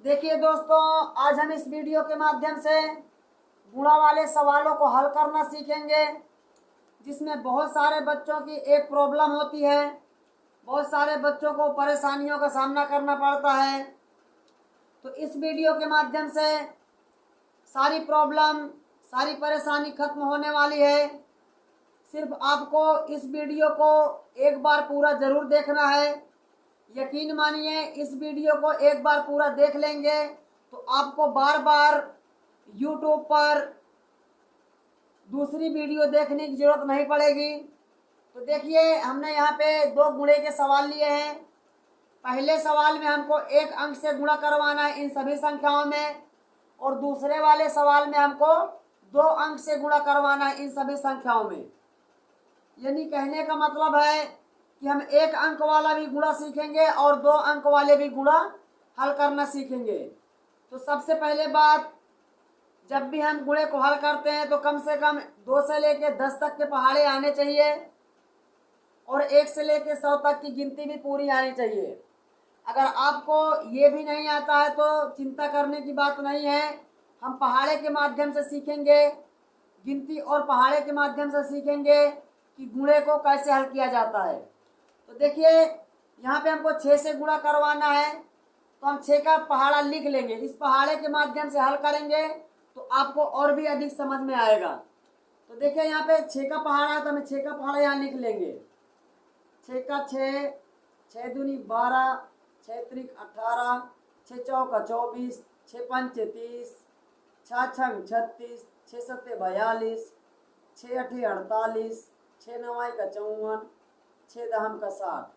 देखिए दोस्तों, आज हम इस वीडियो के माध्यम से गुणा वाले सवालों को हल करना सीखेंगे, जिसमें बहुत सारे बच्चों की एक प्रॉब्लम होती है। बहुत सारे बच्चों को परेशानियों का सामना करना पड़ता है। तो इस वीडियो के माध्यम से सारी प्रॉब्लम, सारी परेशानी खत्म होने वाली है। सिर्फ आपको इस वीडियो को एक बार पूरा ज़रूर देखना है। यकीन मानिए, इस वीडियो को एक बार पूरा देख लेंगे तो आपको बार बार यूट्यूब पर दूसरी वीडियो देखने की ज़रूरत नहीं पड़ेगी। तो देखिए, हमने यहाँ पे दो गुणे के सवाल लिए हैं। पहले सवाल में हमको एक अंक से गुणा करवाना है इन सभी संख्याओं में, और दूसरे वाले सवाल में हमको 2 अंक से गुणा करवाना है इन सभी संख्याओं में। यानी कहने का मतलब है कि हम 1 अंक वाला भी गुणा सीखेंगे और 2 अंक वाले भी गुणा हल करना सीखेंगे। तो सबसे पहले बात, जब भी हम गुणे को हल करते हैं तो कम से कम 2 से लेकर 10 तक के पहाड़े आने चाहिए, और 1 से लेकर 100 तक की गिनती भी पूरी आनी चाहिए। अगर आपको ये भी नहीं आता है तो चिंता करने की बात नहीं है। हम पहाड़े के माध्यम से सीखेंगे, गिनती और पहाड़े के माध्यम से सीखेंगे कि गुणे को कैसे हल किया जाता है। तो देखिए, यहाँ पे हमको 6 से गुणा करवाना है, तो हम 6 का पहाड़ा लिख लेंगे। इस पहाड़े के माध्यम से हल करेंगे तो आपको और भी अधिक समझ में आएगा। तो देखिए, यहाँ पे 6 का पहाड़ा है तो हमें 6 का पहाड़ा यहाँ लिख लेंगे। 6 का 6, 6 दूनी 12, 6 त्रिक 18, 6 चौका 24, 6 पंचे 30, 6 छंग 36, 6 सत्ते 42, 6 अठे 48, 6 नवाई का 54, 6 दहम का 60।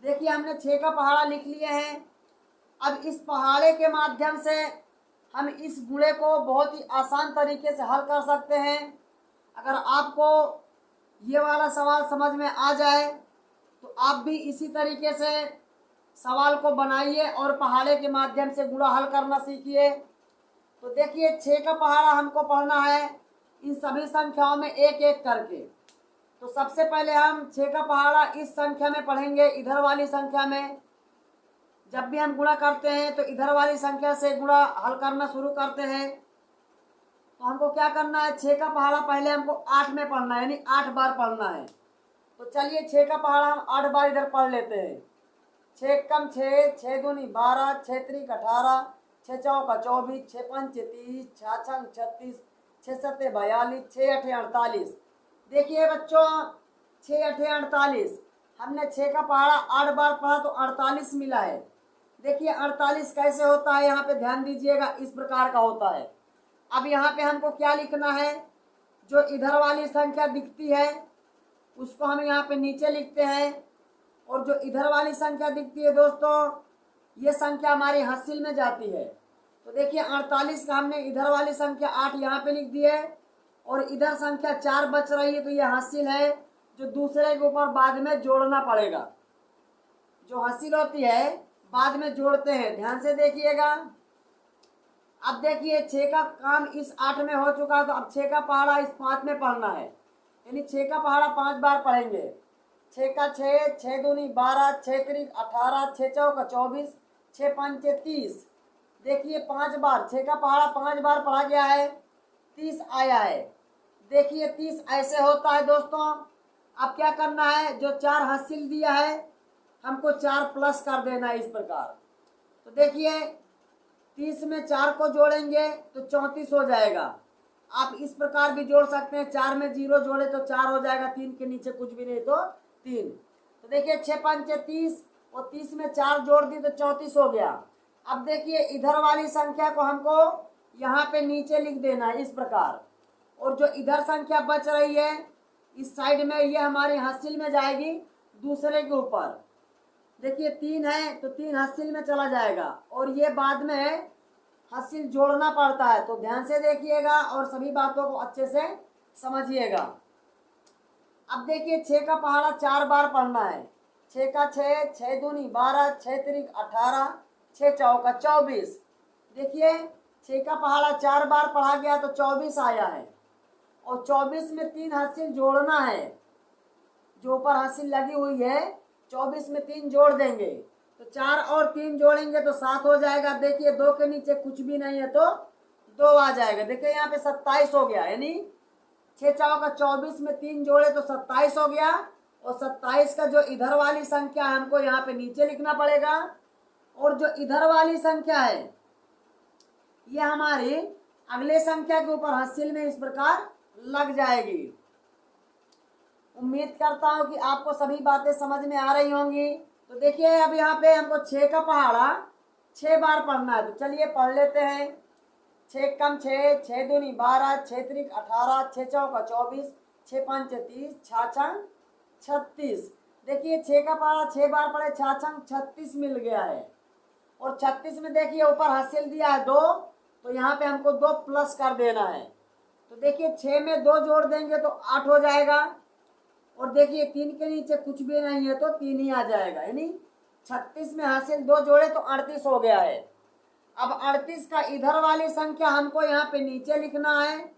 देखिए, हमने 6 का पहाड़ा लिख लिए हैं। अब इस पहाड़े के माध्यम से हम इस गुणे को बहुत ही आसान तरीके से हल कर सकते हैं। अगर आपको ये वाला सवाल समझ में आ जाए तो आप भी इसी तरीके से सवाल को बनाइए और पहाड़े के माध्यम से गुणा हल करना सीखिए। तो देखिए, 6 का पहाड़ा हमको पढ़ना है इन सभी संख्याओं में एक एक करके। तो सबसे पहले हम 6 का पहाड़ा इस संख्या में पढ़ेंगे, इधर वाली संख्या में। जब भी हम गुणा करते हैं तो इधर वाली संख्या से गुणा हल करना शुरू करते हैं। तो हमको क्या करना है, 6 का पहाड़ा पहले हमको 8 में पढ़ना है, यानी 8 बार पढ़ना है। तो चलिए, 6 का पहाड़ा हम 8 बार इधर पढ़ लेते हैं। 6 कम 6, 6 दूनी 12, 6 त्रिक 18, 6 चौका 24, 6 पंचे 30, 6 छंग 36, 6 सत्ते 42, 6 अठे 48। देखिए बच्चों, 6 अठे 48, हमने 6 का पहाड़ा 8 बार पढ़ा तो 48 मिला है। देखिए 48 कैसे होता है, यहाँ पे ध्यान दीजिएगा, इस प्रकार का होता है। अब यहाँ पे हमको क्या लिखना है, जो इधर वाली संख्या दिखती है उसको हम यहाँ पे नीचे लिखते हैं, और जो इधर वाली संख्या दिखती है दोस्तों, ये संख्या हमारी हासिल में जाती है। तो देखिए 48 का हमने इधर वाली संख्या 8 यहाँ पे लिख दी है, और इधर संख्या 4 बच रही है, तो ये हासिल है जो दूसरे के ऊपर बाद में जोड़ना पड़ेगा। जो हासिल होती है बाद में जोड़ते हैं, ध्यान से देखिएगा। अब देखिए, 6 का काम इस 8 में हो चुका है, तो अब 6 का पहाड़ा इस 5 में पढ़ना है, यानी 6 का पहाड़ा 5 बार पढ़ेंगे। 6 का 6, 6 दूनी 12, 6 त्रिक 18, 6 चौका 24, 6 पंचे 30। देखिए 5 बार 6 का पहाड़ा 5 बार पढ़ा गया है, 30 आया है। देखिए 30 ऐसे होता है दोस्तों। अब क्या करना है, जो 4 हासिल दिया है हमको 4 प्लस कर देना है, इस प्रकार। तो देखिए 30 में 4 को जोड़ेंगे तो 34 हो जाएगा। आप इस प्रकार भी जोड़ सकते हैं, 4 में 0 जोड़े तो 4 हो जाएगा, 3 के नीचे कुछ भी नहीं तो 3। तो देखिए 6 पंचे 30, और 30 में 4 जोड़ दी तो 34 हो गया। अब देखिए इधर वाली संख्या को हमको यहाँ पे नीचे लिख देना है, इस प्रकार। और जो इधर संख्या बच रही है इस साइड में, ये हमारी हासिल में जाएगी दूसरे के ऊपर। देखिए 3 है तो 3 हासिल में चला जाएगा, और ये बाद में हासिल जोड़ना पड़ता है। तो ध्यान से देखिएगा और सभी बातों को अच्छे से समझिएगा। अब देखिए 6 का पहाड़ा 4 बार पढ़ना है। 6 का 6, 6 दूनी 12, 6 त्रिक 18, 6 चौका 24। देखिए 6 का पहाड़ा 4 बार पढ़ा गया तो 24 आया है, और 24 में 3 हासिल जोड़ना है। जो ऊपर हासिल लगी हुई है 24 में 3 जोड़ देंगे तो 4 और 3 जोड़ेंगे तो 7 हो जाएगा। देखिए 2 के नीचे कुछ भी नहीं है तो 2 आ जाएगा। देखिए यहाँ पे 27 हो गया, यानी 6 चौका का 24 में 3 जोड़े तो 27 हो गया। और 27 का जो इधर वाली संख्या है हमको यहाँ पे नीचे लिखना पड़ेगा, और जो इधर वाली संख्या है ये हमारी अगले संख्या के ऊपर हासिल में इस प्रकार लग जाएगी। उम्मीद करता हूँ कि आपको सभी बातें समझ में आ रही होंगी। तो देखिए अब यहाँ पे हमको 6 का पहाड़ा 6 बार पढ़ना है, तो चलिए पढ़ लेते हैं। 6 कम 6, 6 दूनी 12, 6 त्रिक 18, 6 चौका 24, 6 पंच 30, 6 छंग 36। देखिए 6 का पहाड़ा 6 बार पढ़े, 6 छंग 36 मिल गया है। और 36 में देखिए ऊपर हासिल दिया है 2, तो यहाँ पे हमको 2 प्लस कर देना है। तो देखिए 6 में 2 जोड़ देंगे तो 8 हो जाएगा। और देखिए 3 के नीचे कुछ भी नहीं है तो 3 ही आ जाएगा, यानी 36 में हासिल 2 जोड़े तो 38 हो गया है। अब 38 का इधर वाली संख्या हमको यहाँ पे नीचे लिखना है,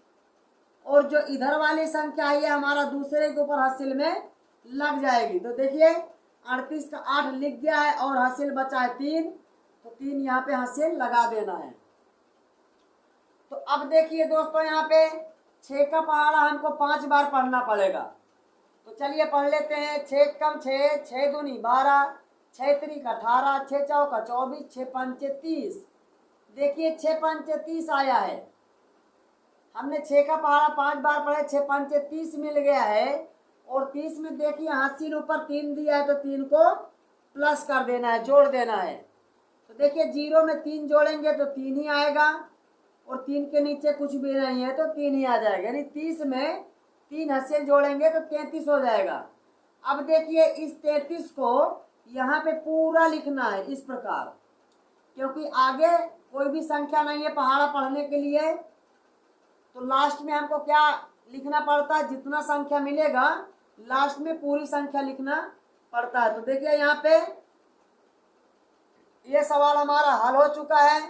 और जो इधर वाली संख्या है ये हमारा दूसरे के ऊपर हासिल में लग जाएगी। तो देखिए 38 का 8 लिख गया है और हासिल बचा है 3, तो 3 यहाँ पे हासिल लगा देना है। तो अब देखिए दोस्तों यहाँ पे 6 का पहाड़ा हमको 5 बार पढ़ना पड़ेगा। तो चलिए पढ़ लेते हैं। 6 कम 6, 6 दूनी 12, 6 त्रिक 18, 6 चौका 24, 6 पंचे 30। देखिए 6 पंचे 30 आया है। हमने 6 का पहाड़ा 5 बार पढ़े, 6 पंचे 30 मिल गया है। और 30 में देखिए हासिल ऊपर 3 दिया है तो 3 को प्लस कर देना है, जोड़ देना है। तो देखिए 0 में 3 जोड़ेंगे तो 3 ही आएगा, और 3 के नीचे कुछ भी नहीं है तो 3 ही आ जाएगा, यानी 30 में 3 हासिल जोड़ेंगे तो 33 हो जाएगा। अब देखिए इस 33 को यहाँ पे पूरा लिखना है इस प्रकार, क्योंकि आगे कोई भी संख्या नहीं है पहाड़ा पढ़ने के लिए। तो लास्ट में हमको क्या लिखना पड़ता है, जितना संख्या मिलेगा लास्ट में पूरी संख्या लिखना पड़ता है। तो देखिए यहाँ पे ये सवाल हमारा हल हो चुका है।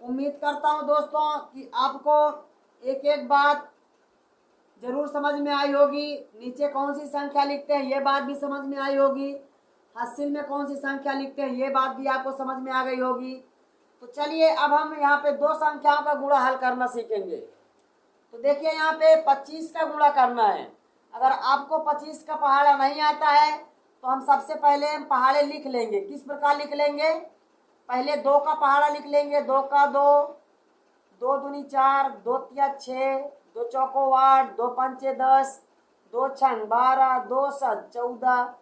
उम्मीद करता हूँ दोस्तों कि आपको एक एक बात जरूर समझ में आई होगी। नीचे कौन सी संख्या लिखते हैं ये बात भी समझ में आई होगी, हासिल में कौन सी संख्या लिखते हैं ये बात भी आपको समझ में आ गई होगी। तो चलिए अब हम यहाँ पे 2 संख्याओं का गुणा हल करना सीखेंगे। तो देखिए यहाँ पे 25 का गुणा करना है। अगर आपको 25 का पहाड़ा नहीं आता है तो हम सबसे पहले हम पहाड़े लिख लेंगे। किस प्रकार लिख लेंगे, पहले 2 का पहाड़ा लिख लेंगे। 2 का 2, 2 दूनी 4, 2 तिया 6, 2 चौको 8, 2 पंचे 10, 2 छंग 12, 2 सत 14,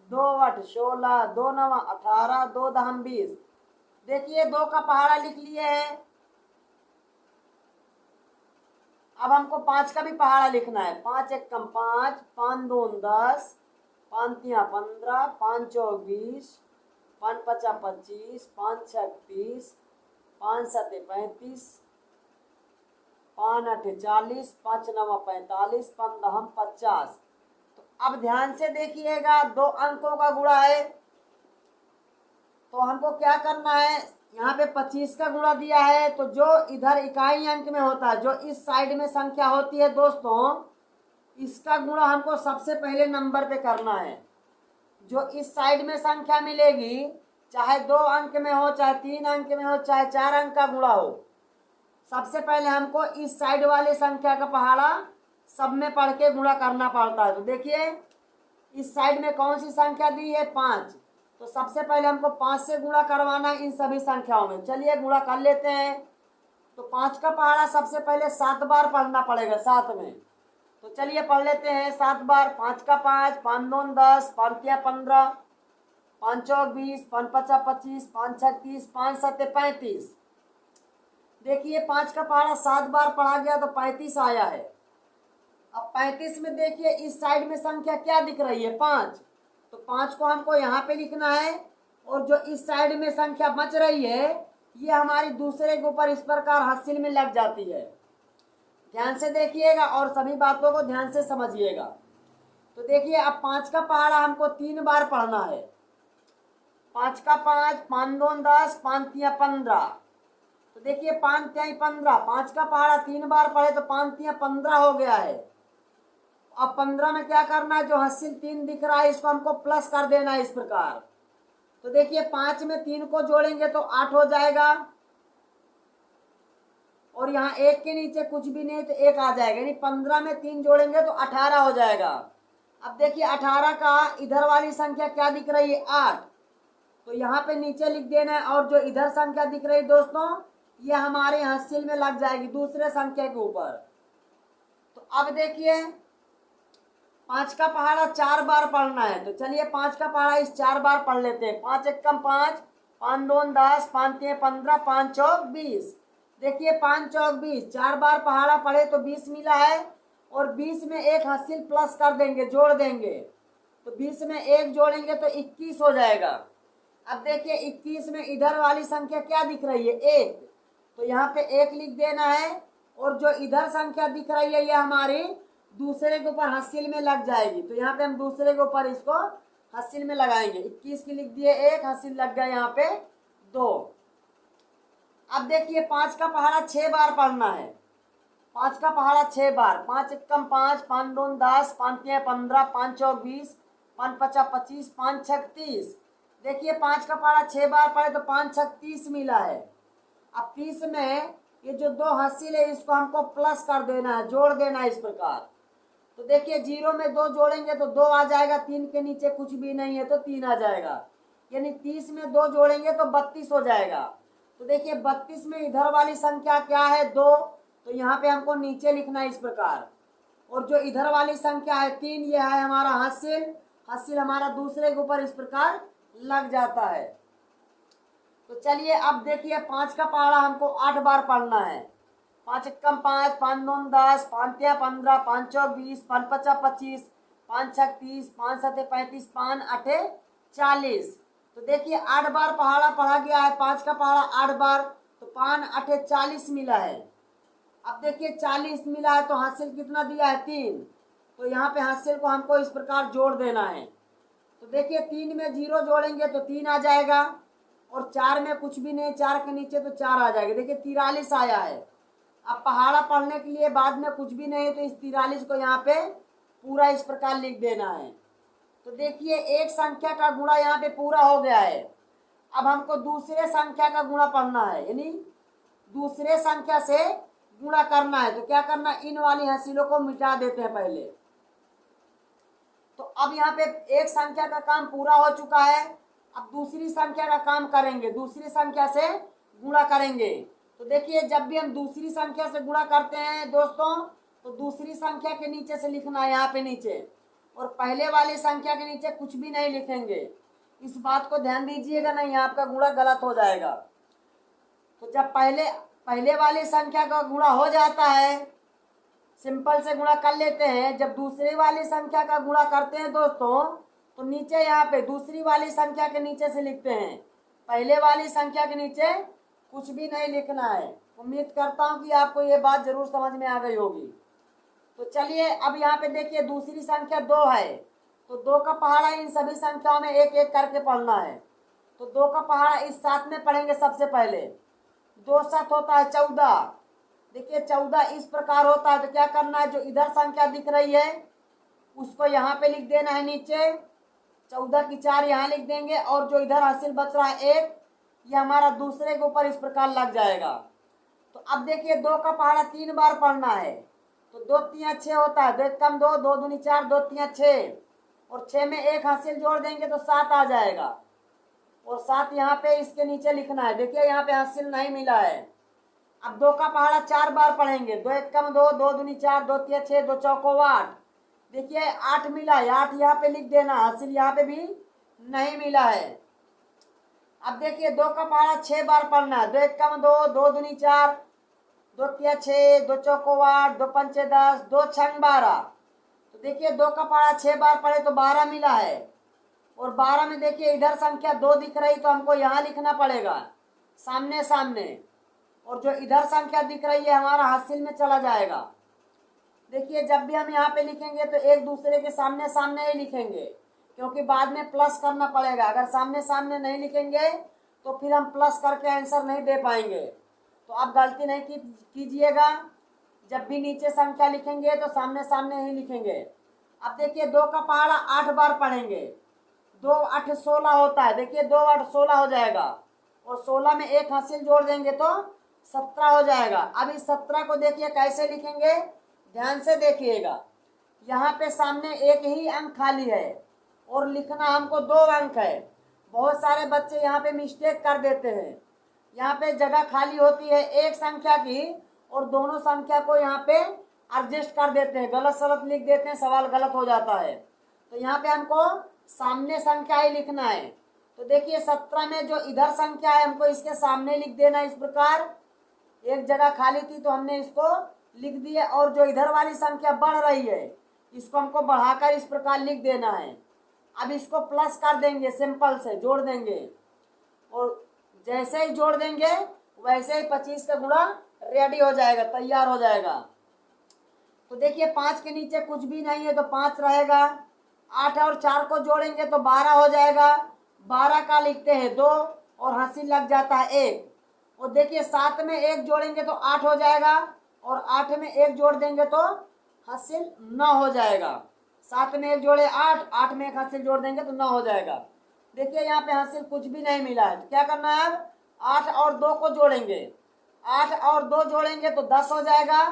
2 अठ 16, 2 नवा 18, 2 दहम 20। देखिए 2 का पहाड़ा लिख लिए है। अब हमको 5 का भी पहाड़ा लिखना है। 5 एक कम 5, 5 दून 10, 5 तिया 15, 5 चौक 20, 5 पचा 25, 5 छक 30, 5 सते 35, 5 अठे 40, 5 नवा 45, 5 दहम 50। तो अब ध्यान से देखिएगा 2 अंकों का गुणा है, तो हमको क्या करना है, यहाँ पे 25 का गुणा दिया है तो जो इधर इकाई अंक में होता है, जो इस साइड में संख्या होती है दोस्तों, इसका गुणा हमको सबसे पहले नंबर पे करना है। जो इस साइड में संख्या मिलेगी, चाहे 2 अंक में हो, चाहे 3 अंक में हो, चाहे 4 अंक का गुणा हो, सबसे पहले हमको इस साइड वाली संख्या का पहाड़ा सब में पढ़ के गुणा करना पड़ता है। तो देखिए इस साइड में कौन सी संख्या दी है, 5, तो सबसे पहले हमको 5 से गुणा करवाना है इन सभी संख्याओं में। चलिए गुणा कर लेते हैं। तो 5 का पहाड़ा सबसे पहले 7 बार पढ़ना पड़ेगा, 7 में। तो चलिए पढ़ लेते हैं 7 बार। 5 का 5, 5 दून 10, 5 तिया 15, 5 चौक 20, 5 पचा 25, 5 छक 30, 5 सते 35। देखिए 5 का पहाड़ा 7 बार पढ़ा गया तो 35 आया है। अब 35 में देखिए इस साइड में संख्या क्या दिख रही है, 5, तो 5 को हमको यहाँ पे लिखना है, और जो इस साइड में संख्या बच रही है ये हमारी दूसरे के ऊपर इस प्रकार हासिल में लग जाती है। ध्यान से देखिएगा और सभी बातों को ध्यान से समझिएगा। तो देखिए अब 5 का पहाड़ा हमको 3 बार पढ़ना है। 5 का 5, 5 दून 10, 5 तिया 15। तो देखिए 5 तिया 15, 5 का पहाड़ा 3 बार पढ़े तो 5 तिया 15 हो गया है। अब 15 में क्या करना है, जो हासिल 3 दिख रहा है इसको हमको प्लस कर देना है इस प्रकार। तो देखिए 5 में 3 को जोड़ेंगे तो 8 हो जाएगा, और यहाँ 1 के नीचे कुछ भी नहीं तो 1 आ जाएगा, यानी 15 में 3 जोड़ेंगे तो 18 हो जाएगा। अब देखिए 18 का इधर वाली संख्या क्या दिख रही है, 8, तो यहाँ पे नीचे लिख देना है, और जो इधर संख्या दिख रही है दोस्तों ये हमारे हासिल में लग जाएगी दूसरे संख्या के ऊपर। तो अब देखिए 5 का पहाड़ा 4 बार पढ़ना है, तो चलिए 5 का पहाड़ा इस 4 बार पढ़ लेते हैं। 5 एकम 5, 5 दून 10, 5 तीन 15, 5 चौक 20। देखिए 5 चौक 20, 4 बार पहाड़ा पढ़े तो 20 मिला है, और 20 में एक हासिल प्लस कर देंगे, जोड़ देंगे, तो 20 में एक जोड़ेंगे तो 21 हो जाएगा। अब देखिए 21 में इधर वाली संख्या क्या दिख रही है, 1, तो यहाँ पे 1 लिख देना है, और जो इधर संख्या दिख रही है ये हमारी दूसरे के ऊपर हासिल में लग जाएगी, तो यहाँ पे हम दूसरे के ऊपर इसको हासिल में लगाएंगे। 21 की लिख दिए 1, हासिल लग गया यहाँ पे 2। अब देखिए 5 का पहाड़ा 6 बार पढ़ना है, 5 का पहाड़ा 6 बार। 5 एकम 5, 5 दून 10, 5 तीन 15, 5 चौक 20, 5 पचा 25, 5 छक 30। देखिए 5 का पहाड़ा 6 बार पढ़े तो 5 छक 30 मिला है। अब 30 में ये जो 2 हासिल है इसको हमको प्लस कर देना है, जोड़ देना है इस प्रकार। तो देखिए 0 में 2 जोड़ेंगे तो 2 आ जाएगा, 3 के नीचे कुछ भी नहीं है तो 3 आ जाएगा, यानी 30 में 2 जोड़ेंगे तो 32 हो जाएगा। तो देखिए 32 में इधर वाली संख्या क्या है, 2, तो यहाँ पे हमको नीचे लिखना है इस प्रकार, और जो इधर वाली संख्या है 3, ये है हमारा हासिल, हासिल हमारा दूसरे के ऊपर इस प्रकार लग जाता है। तो चलिए अब देखिए 5 का पहाड़ा हमको 8 बार पढ़ना है। 5 एकम 5, 5 दून 10, 5 तीन 15, 5 चौक 20, 5 पचा 25, 5 छक 30, 5 सते 35, 5 आठे 40। तो देखिए 8 बार पहाड़ा पढ़ा गया है, 5 का पहाड़ा 8 बार, तो 5 आठे 40 मिला है। अब देखिए 40 मिला है तो हासिल कितना दिया है, 3, तो यहाँ पे हासिल को हमको इस प्रकार जोड़ देना है। तो देखिए 3 में 0 जोड़ेंगे तो 3 आ जाएगा, और 4 में कुछ भी नहीं, 4 के नीचे तो 4 आ जाएगा। देखिए 43 आया है। अब पहाड़ा पढ़ने के लिए बाद में कुछ भी नहीं तो इस 43 को यहाँ पे पूरा इस प्रकार लिख देना है। तो देखिए एक संख्या का गुणा यहाँ पे पूरा हो गया है। अब हमको दूसरे संख्या का गुणा पढ़ना है, यानी दूसरे संख्या से गुणा करना है। तो क्या करना, इन वाली हासिलों को मिटा देते हैं पहले। तो अब यहाँ पे एक संख्या का काम पूरा हो चुका है, अब दूसरी संख्या का काम करेंगे, दूसरी संख्या से गुणा करेंगे। तो देखिए जब भी हम दूसरी संख्या से गुणा करते हैं दोस्तों, तो दूसरी संख्या के नीचे से लिखना है यहाँ पे नीचे, और पहले वाली संख्या के नीचे कुछ भी नहीं लिखेंगे। इस बात को ध्यान दीजिएगा, नहीं आपका गुणा गलत हो जाएगा। तो जब पहले वाली संख्या का गुणा हो जाता है, सिंपल से गुणा कर लेते हैं। जब दूसरी वाली संख्या का गुणा करते हैं दोस्तों, तो नीचे यहाँ पे दूसरी वाली संख्या के नीचे से लिखते हैं, पहले वाली संख्या के नीचे कुछ भी नहीं लिखना है। उम्मीद करता हूँ कि आपको ये बात जरूर समझ में आ गई होगी। तो चलिए अब यहाँ पे देखिए दूसरी संख्या 2 है, तो 2 का पहाड़ा इन सभी संख्याओं में एक एक करके पढ़ना है। तो 2 का पहाड़ा इस 7 में पढ़ेंगे सबसे पहले। 2 7 होता है 14। देखिए 14 इस प्रकार होता है, तो क्या करना है, जो इधर संख्या दिख रही है उसको यहाँ पे लिख देना है नीचे, 14 की 4 यहाँ लिख देंगे, और जो इधर हासिल बच रहा है 1, ये हमारा दूसरे के ऊपर इस प्रकार लग जाएगा। तो अब देखिए 2 का पहाड़ा 3 बार पढ़ना है, तो 2 3 6 होता है, 2 एकम 2, 2 दूनी 4, 2 3 6, और 6 में एक हासिल जोड़ देंगे तो 7 आ जाएगा, और 7 यहाँ पे इसके नीचे लिखना है। देखिए यहाँ पे हासिल नहीं मिला है। अब 2 का पहाड़ा 4 बार पढ़ेंगे, 2 एकम 2, 2 दूनी 4, 2 3 6, 2 चौको 8। देखिए 8 मिला है, 8 यहाँ पे लिख देना, हासिल यहाँ पे भी नहीं मिला है। अब देखिए 2 का पहाड़ा 6 बार पढ़ना है, 2 एकम 2, 2 दूनी 4, 2 3 6, 2 चौको 8, 2 पंचे 10, 2 छंग 12। तो देखिए 2 का पहाड़ा 6 बार पढ़े तो 12 मिला है, और 12 में देखिए इधर संख्या 2 दिख रही तो हमको यहाँ लिखना पड़ेगा सामने सामने, और जो इधर संख्या दिख रही है हमारा हासिल में चला जाएगा। देखिए जब भी हम यहाँ पे लिखेंगे तो एक दूसरे के सामने सामने ही लिखेंगे, क्योंकि बाद में प्लस करना पड़ेगा। अगर सामने सामने नहीं लिखेंगे तो फिर हम प्लस करके आंसर नहीं दे पाएंगे। तो आप गलती नहीं कीजिएगा, जब भी नीचे संख्या लिखेंगे तो सामने सामने ही लिखेंगे। अब देखिए 2 का पहाड़ा 8 बार पढ़ेंगे, 2 8 16 होता है। देखिए 2 8 16 हो जाएगा, और 16 में एक हासिल जोड़ देंगे तो 17 हो जाएगा। अब इस 17 को देखिए कैसे लिखेंगे, ध्यान से देखिएगा। यहाँ पे सामने एक ही अंक खाली है और लिखना हमको 2 अंक है। बहुत सारे बच्चे यहाँ पे मिस्टेक कर देते हैं। यहाँ पे जगह खाली होती है एक संख्या की, और दोनों संख्या को यहाँ पे एडजस्ट कर देते हैं, गलत सलत लिख देते हैं, सवाल गलत हो जाता है। तो यहाँ पे हमको सामने संख्या ही लिखना है। तो देखिए 17 में जो इधर संख्या है हमको इसके सामने लिख देना इस प्रकार। एक जगह खाली थी तो हमने इसको लिख दिया, और जो इधर वाली संख्या बढ़ रही है इसको हमको बढ़ाकर इस प्रकार लिख देना है। अब इसको प्लस कर देंगे, सिंपल से जोड़ देंगे, और जैसे ही जोड़ देंगे वैसे ही 25 का गुणा रेडी हो जाएगा, तैयार हो जाएगा। तो देखिए 5 के नीचे कुछ भी नहीं है तो 5 रहेगा। 8 और 4 को जोड़ेंगे तो 12 हो जाएगा। 12 का लिखते हैं 2 और हासिल लग जाता है 1। और देखिए 7 में 1 जोड़ेंगे तो 8 हो जाएगा, और 8 में 1 जोड़ देंगे तो हासिल 9 हो जाएगा। 7 में 1 जोड़े 8, 8 में 1 हासिल जोड़ देंगे तो 9 हो जाएगा। देखिए यहाँ पे हासिल कुछ भी नहीं मिला है, तो क्या करना है, अब 8 और 2 को जोड़ेंगे। 8 और 2 जोड़ेंगे तो 10 हो जाएगा।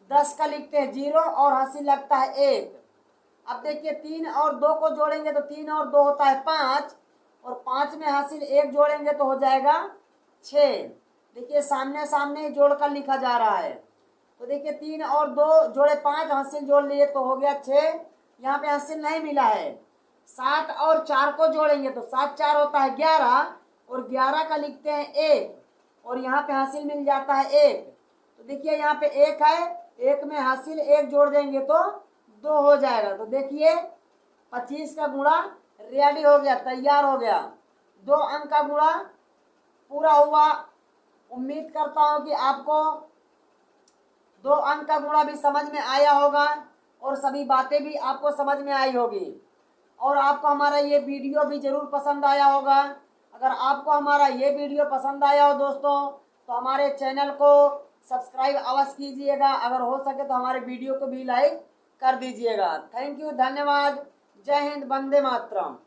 10 का लिखते हैं 0 और हासिल लगता है 1। अब देखिए 3 और 2 को जोड़ेंगे तो 3 और 2 होता है 5, और 5 में हासिल 1 जोड़ेंगे तो हो जाएगा 6। देखिए सामने सामने ही जोड़कर लिखा जा रहा है। तो देखिए 3 और 2 जोड़े 5, हासिल जोड़ लिए तो हो गया 6। यहाँ पे हासिल नहीं मिला है। 7 और 4 को जोड़ेंगे तो 7 4 होता है 11, और 11 का लिखते हैं 1, और यहाँ पे हासिल मिल जाता है 1। तो देखिए यहाँ पे 1 है, 1 में हासिल 1 जोड़ देंगे तो 2 हो जाएगा। तो देखिए 25 का गुणा रेडी हो गया, तैयार हो गया। 2 अंक का गुणा पूरा हुआ। उम्मीद करता हूँ कि आपको 2 अंक का गुणा भी समझ में आया होगा, और सभी बातें भी आपको समझ में आई होगी, और आपको हमारा ये वीडियो भी जरूर पसंद आया होगा। अगर आपको हमारा ये वीडियो पसंद आया हो दोस्तों, तो हमारे चैनल को सब्सक्राइब अवश्य कीजिएगा। अगर हो सके तो हमारे वीडियो को भी लाइक कर दीजिएगा। थैंक यू, धन्यवाद। जय हिंद, वंदे मातरम।